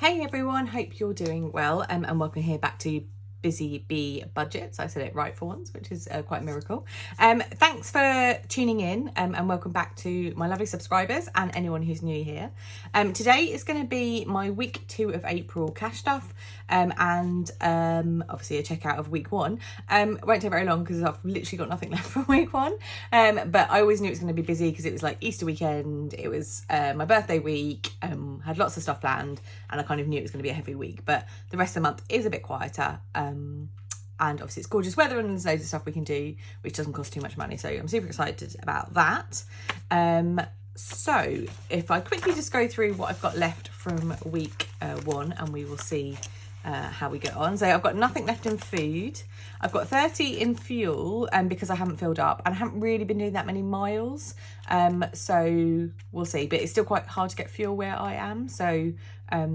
Hey everyone, hope you're doing well and welcome here back to Busy Bee Budgets. I said it right for once, which is quite a miracle. Thanks for tuning in and welcome back to my lovely subscribers and anyone who's new here. Today is going to be my week 2 of April cash stuff and obviously a checkout of week 1. It won't take very long because I've literally got nothing left from week 1. But I always knew it was going to be busy because it was like Easter weekend, it was my birthday week, had lots of stuff planned, and I kind of knew it was going to be a heavy week, but the rest of the month is a bit quieter. And obviously it's gorgeous weather and there's loads of stuff we can do which doesn't cost too much money, so I'm super excited about that. So if I quickly just go through what I've got left from week 1 and we will see how we get on. So I've got nothing left in food, I've got 30 in fuel because I haven't filled up and I haven't really been doing that many miles, so we'll see, but it's still quite hard to get fuel where I am, so I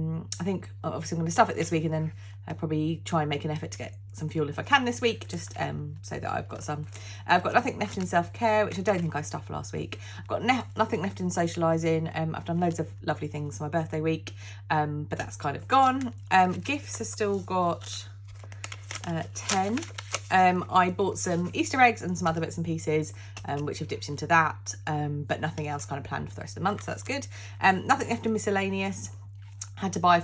think obviously I'm going to stuff it this week and then I'll probably try and make an effort to get some fuel if I can this week, just so that I've got some. I've got nothing left in self-care, which I don't think I stuffed last week. I've got nothing left in socialising. I've done loads of lovely things for my birthday week, but that's kind of gone. Gifts have still got 10. I bought some Easter eggs and some other bits and pieces, which have dipped into that, but nothing else kind of planned for the rest of the month, so that's good. Nothing left in miscellaneous. Had to buy I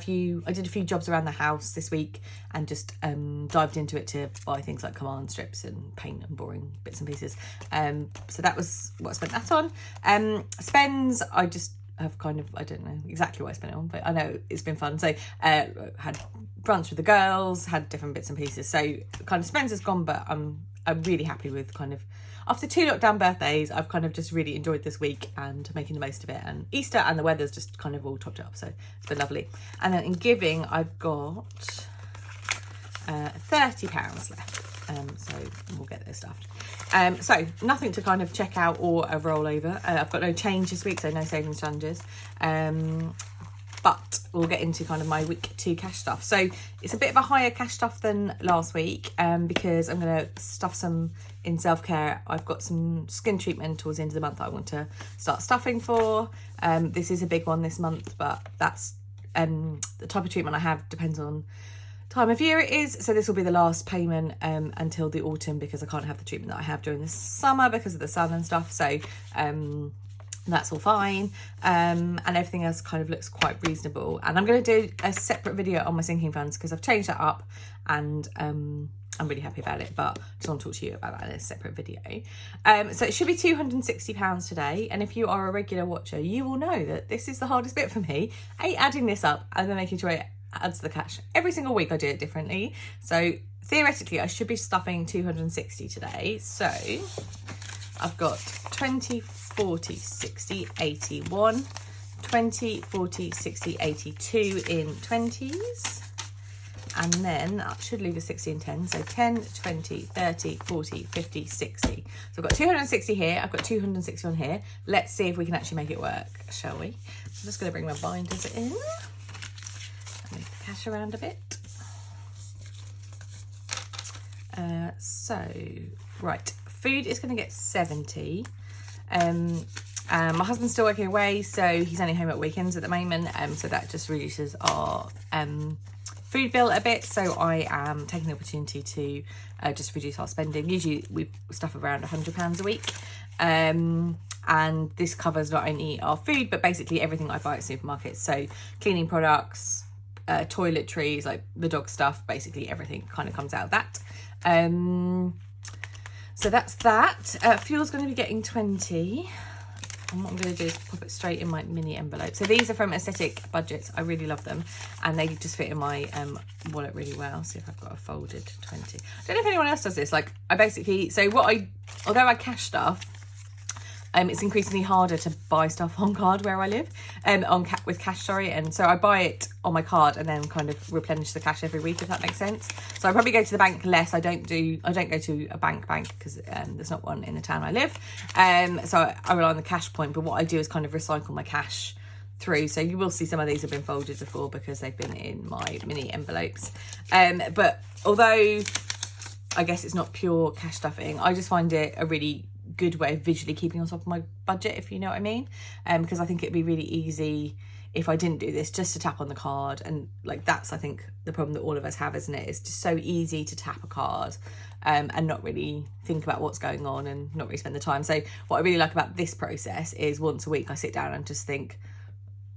did a few jobs around the house this week and just dived into it to buy things like command strips and paint and boring bits and pieces. So that was what I spent that on. Spends, I just have kind of, I don't know exactly what I spent it on, but I know it's been fun. So had brunch with the girls, had different bits and pieces. So kind of spends has gone, but I'm really happy with kind of, after 2 lockdown birthdays, I've kind of just really enjoyed this week and making the most of it. And Easter and the weather's just kind of all topped up, so it's been lovely. And then in giving, I've got £30 left, so we'll get this stuffed. So nothing to kind of check out or a rollover. I've got no change this week, so no savings challenges. But we'll get into kind of my week 2 cash stuff. So it's a bit of a higher cash stuff than last week because I'm going to stuff some in self-care. I've got some skin treatment towards the end of the month that I want to start stuffing for. This is a big one this month, but that's the type of treatment I have depends on time of year it is. So this will be the last payment until the autumn because I can't have the treatment that I have during the summer because of the sun and stuff. So that's all fine, and everything else kind of looks quite reasonable. And I'm going to do a separate video on my sinking funds because I've changed that up and I'm really happy about it, but I just want to talk to you about that in a separate video. So it should be £260 today, and if you are a regular watcher you will know that this is the hardest bit for me, adding this up and then making sure it adds the cash. Every single week I do it differently, so theoretically I should be stuffing 260 today. So I've got 20, 40, 60, 81, 20, 40, 60, 82 in 20s. And then that should leave us 60 and 10. So 10, 20, 30, 40, 50, 60. So I've got 260 here. I've got 260 on here. Let's see if we can actually make it work, shall we? I'm just going to bring my binders in. Move the cash around a bit. Right. Food is going to get 70. My husband's still working away, so he's only home at weekends at the moment, so that just reduces our food bill a bit. So I am taking the opportunity to just reduce our spending. Usually we stuff around £100 a week, and this covers not only our food but basically everything I buy at supermarkets, so cleaning products, toiletries, like the dog stuff, basically everything kind of comes out of that. So that's that. Fuel's going to be getting 20. And what I'm going to do is pop it straight in my mini envelope. So these are from Aesthetic Budgets. I really love them. And they just fit in my wallet really well. See if I've got a folded 20. I don't know if anyone else does this. Like, I basically, so although I cash stuff, it's increasingly harder to buy stuff on card where I live, with cash, sorry. And so I buy it on my card and then kind of replenish the cash every week, if that makes sense. So I probably go to the bank less. I don't go to a bank because there's not one in the town I live. So I rely on the cash point, but what I do is kind of recycle my cash through. So you will see some of these have been folded before because they've been in my mini envelopes. But although I guess it's not pure cash stuffing, I just find it a really good way of visually keeping on top of my budget, if you know what I mean, because I think it'd be really easy if I didn't do this, just to tap on the card. And like, that's, I think, the problem that all of us have, isn't it? It's just so easy to tap a card and not really think about what's going on and not really spend the time. So what I really like about this process is once a week I sit down and just think,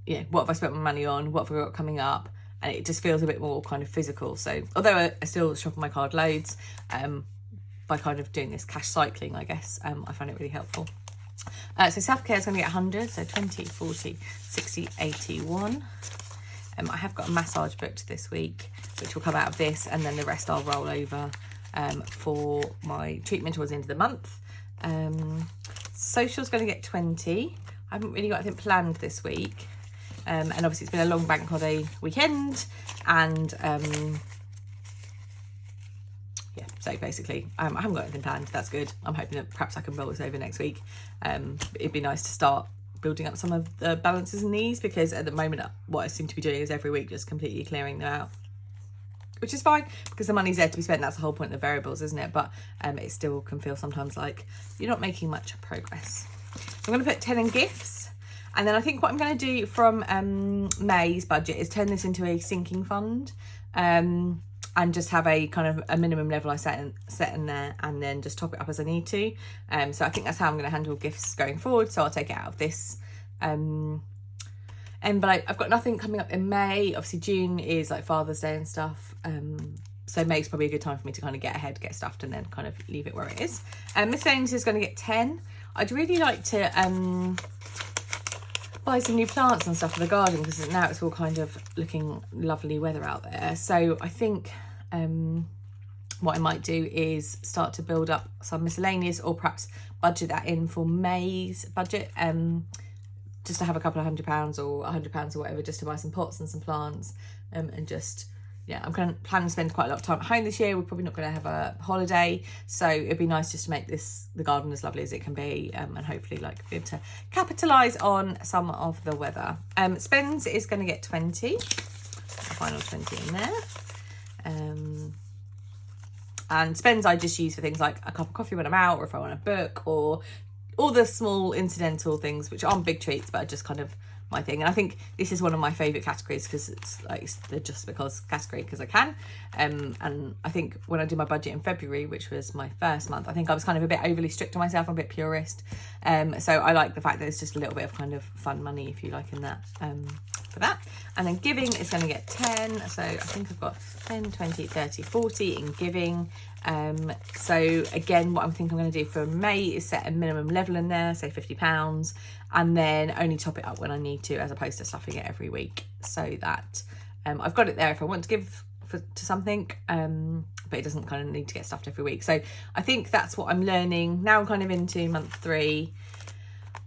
you know, what have I spent my money on? What have I got coming up? And it just feels a bit more kind of physical. So although I still shop on my card loads, by kind of doing this cash cycling, I guess, I find it really helpful. So self-care is going to get 100, so 20, 40, 60, 81. I have got a massage booked this week, which will come out of this, and then the rest I'll roll over for my treatment towards the end of the month. Social's going to get 20. I haven't really got anything planned this week. And obviously it's been a long bank holiday weekend, and yeah, so basically I haven't got anything planned. That's good. I'm hoping that perhaps I can roll this over next week. It'd be nice to start building up some of the balances in these, because at the moment what I seem to be doing is every week just completely clearing them out, which is fine because the money's there to be spent. That's the whole point of the variables, isn't it? But it still can feel sometimes like you're not making much progress. I'm going to put 10 in gifts. And then I think what I'm going to do from May's budget is turn this into a sinking fund, and just have a kind of a minimum level I set in there, and then just top it up as I need to. So I think that's how I'm going to handle gifts going forward. So I'll take it out of this envelope. I've got nothing coming up in May. Obviously June is like Father's Day and stuff. So May's probably a good time for me to kind of get ahead, get stuffed, and then kind of leave it where it is. Miscellaneous is going to get 10. I'd really like to buy some new plants and stuff for the garden, because now it's all kind of looking lovely weather out there. So I think what I might do is start to build up some miscellaneous, or perhaps budget that in for May's budget, just to have a couple of £100 or £100 or whatever, just to buy some pots and some plants, and just, yeah, I'm going to plan to spend quite a lot of time at home this year. We're probably not going to have a holiday, so it'd be nice just to make the garden as lovely as it can be, and hopefully like be able to capitalise on some of the weather. Spends is going to get 20, the final 20 in there. And spends I just use for things like a cup of coffee when I'm out, or if I want a book, or all the small incidental things which aren't big treats but are just kind of my thing. And I think this is one of my favourite categories, because it's like the just because category, because I can. And I think when I did my budget in February, which was my first month, I think I was kind of a bit overly strict on myself. I'm a bit purist. So I like the fact that it's just a little bit of kind of fun money, if you like, in that, for that. And then giving is going to get 10. So I think I've got 10, 20, 30, 40 in giving. So again, what I'm thinking I'm going to do for May is set a minimum level in there, say £50, and then only top it up when I need to, as opposed to stuffing it every week, so that I've got it there if I want to give to something, but it doesn't kind of need to get stuffed every week. So I think that's what I'm learning now. I'm kind of into month 3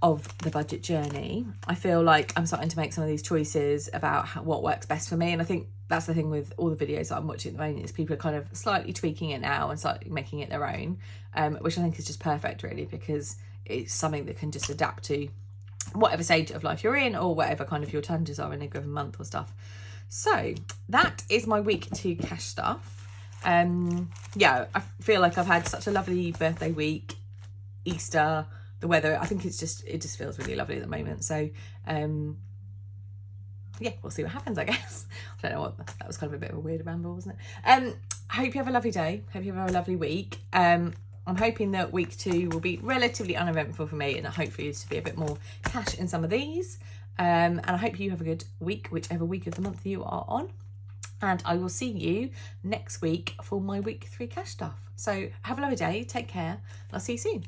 of the budget journey. I feel like I'm starting to make some of these choices about what works best for me, and I think that's the thing with all the videos that I'm watching at the moment, is people are kind of slightly tweaking it now and slightly making it their own, which I think is just perfect, really, because it's something that can just adapt to whatever stage of life you're in, or whatever kind of your challenges are in a given month or stuff. So that is my week 2 cash stuff. Yeah, I feel like I've had such a lovely birthday week, Easter, the weather. I think it just feels really lovely at the moment. So yeah, we'll see what happens, I guess. I don't know what, that was kind of a bit of a weird ramble, wasn't it? I hope you have a lovely day. Hope you have a lovely week. I'm hoping that week 2 will be relatively uneventful for me, and hopefully to be a bit more cash in some of these. And I hope you have a good week, whichever week of the month you are on. And I will see you next week for my week 3 cash stuff. So have a lovely day, take care, and I'll see you soon.